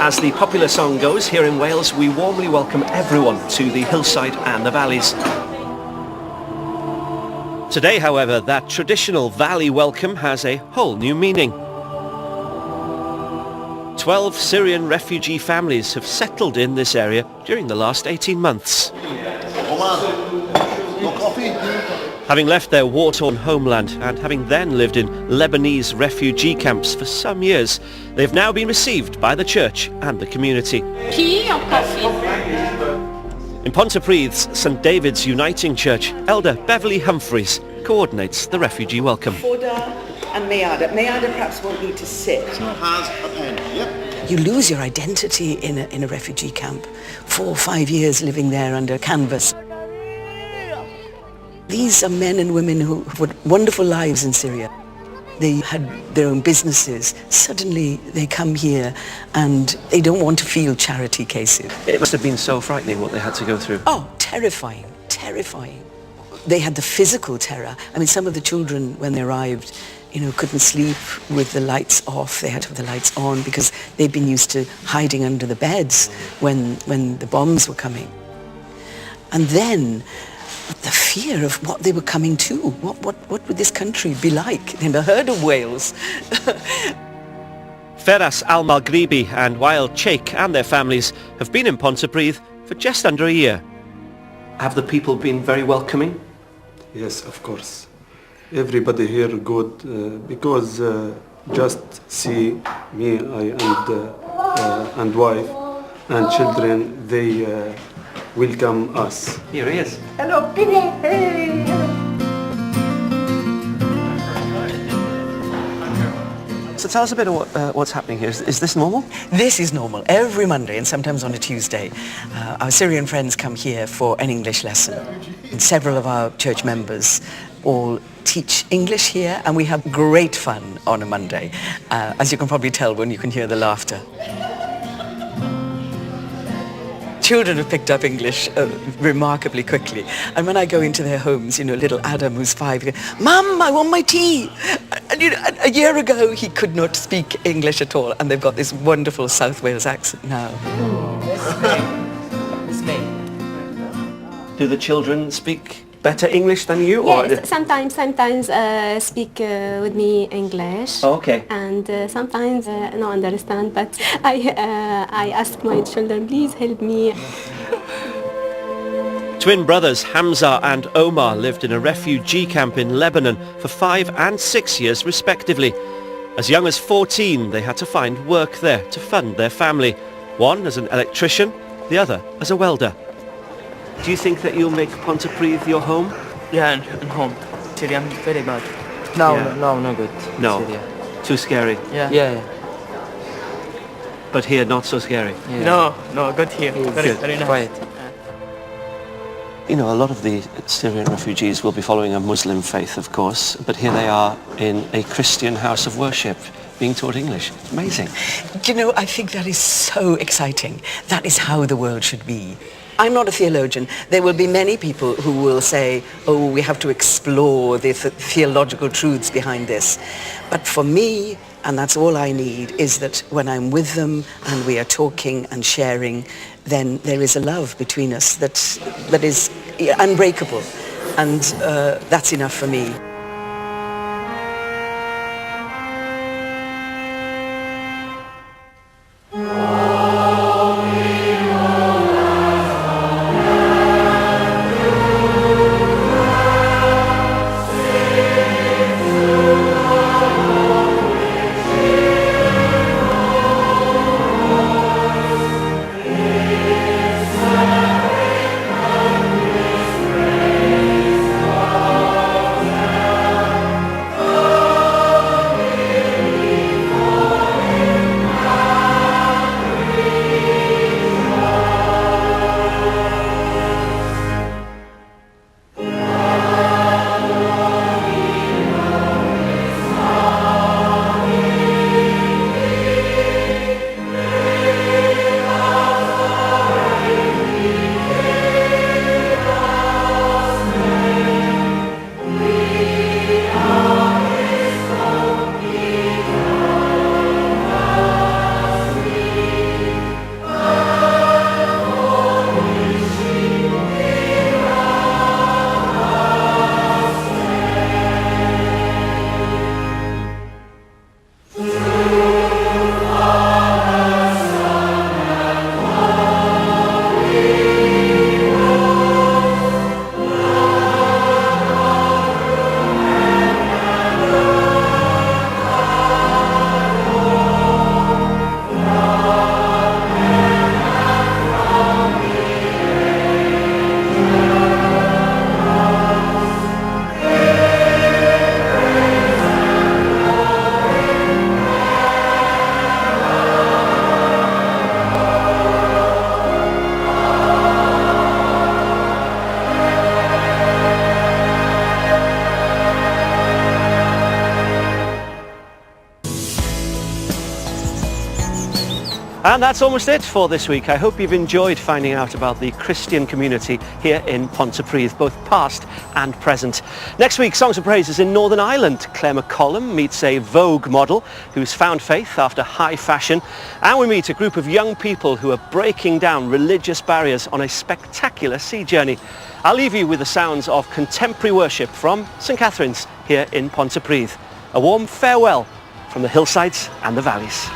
As the popular song goes, here in Wales, we warmly welcome everyone to the hillside and the valleys. Today, however, that traditional valley welcome has a whole new meaning. 12 Syrian refugee families have settled in this area during the last 18 months. Having left their war-torn homeland and having then lived in Lebanese refugee camps for some years, they've now been received by the church and the community. Tea or coffee? In Pontypridd's St David's Uniting Church, Elder Beverly Humphreys coordinates the refugee welcome. Foda and Meada. Meada perhaps won't need to sit. Has a pen. Yep. You lose your identity in a refugee camp. 4 or 5 years living there under canvas. These are men and women who had wonderful lives in Syria. They had their own businesses. Suddenly they come here and they don't want to feel charity cases. It must have been so frightening what they had to go through. Oh, terrifying, terrifying. They had the physical terror. I mean, some of the children, when they arrived, couldn't sleep with the lights off. They had to have the lights on because they'd been used to hiding under the beds when the bombs were coming. And then the fear of what they were coming to. What would this country be like? They never heard of Wales. Feras Al-Maghribi and Wael Sheikh and their families have been in Pontypridd for just under a year. Have the people been very welcoming? Yes, of course. Everybody here good because just see me and wife and children, they welcome us. Here he is. Hello. So tell us a bit of what's happening here. Is this normal? This is normal. Every Monday and sometimes on a Tuesday, our Syrian friends come here for an English lesson. And several of our church members all teach English here, and we have great fun on a Monday, as you can probably tell when you can hear the laughter. Children have picked up English remarkably quickly. And when I go into their homes, little Adam, who's 5, he goes, "Mum, I want my tea." And a year ago, he could not speak English at all. And they've got this wonderful South Wales accent now. Do the children speak better English than you? Yes, sometimes speak with me English. Oh, okay. And sometimes no understand, but I ask my children, please help me. Twin brothers Hamza and Omar lived in a refugee camp in Lebanon for 5 and 6 years respectively. As young as 14, they had to find work there to fund their family. One as an electrician, the other as a welder. Do you think that you'll make Pontypridd your home? Yeah, and home. Syria, very bad. No, no good. No, Syria. too scary. Yeah. But here, not so scary. Yeah. No, good here. Very nice. Quiet. A lot of the Syrian refugees will be following a Muslim faith, of course, but here they are in a Christian house of worship, being taught English. Amazing. I think that is so exciting. That is how the world should be. I'm not a theologian. There will be many people who will say, oh, we have to explore the theological truths behind this. But for me, and that's all I need, is that when I'm with them and we are talking and sharing, then there is a love between us that is unbreakable. And that's enough for me. And that's almost it for this week. I hope you've enjoyed finding out about the Christian community here in Pontypridd, both past and present. Next week, Songs of Praise is in Northern Ireland. Claire McCollum meets a Vogue model who's found faith after high fashion. And we meet a group of young people who are breaking down religious barriers on a spectacular sea journey. I'll leave you with the sounds of contemporary worship from St Catherine's here in Pontypridd. A warm farewell from the hillsides and the valleys.